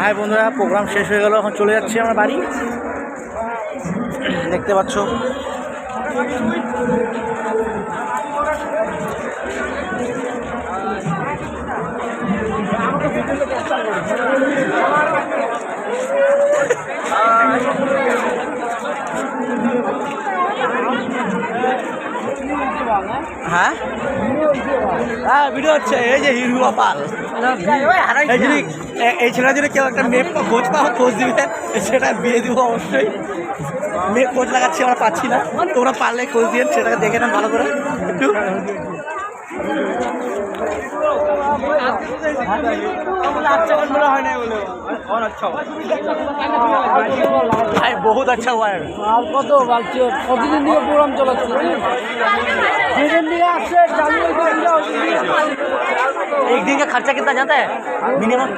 High বন্ধুরা, programme শেষ হয়ে গেল, এখন চলে যাচ্ছি আমরা বাড়ি। দেখতে পাচ্ছ হ্যাঁ হ্যাঁ ভিডিও হচ্ছে। এই যে হিরু গোপাল, এই ছেলেটা যদি কেউ একটা মেয়ে খোঁজ পাও, খোঁজ দিবেন, সেটা বিয়ে দিব অবশ্যই। মেয়ে খোঁজ লাগাচ্ছি, আমরা পাচ্ছি না, তোমরা পারলে খোঁজ দিয়ে সেটাকে দেখে নেন ভালো করে একটু। बहुत अच्छा हुआ है। আর কত বালছি কতদিন দিয়ে প্রোগ্রাম চালাচ্ছে যেদিন দিয়ে আসছে চালু एक दिन का खर्चा कितना जाता है मिनिमम?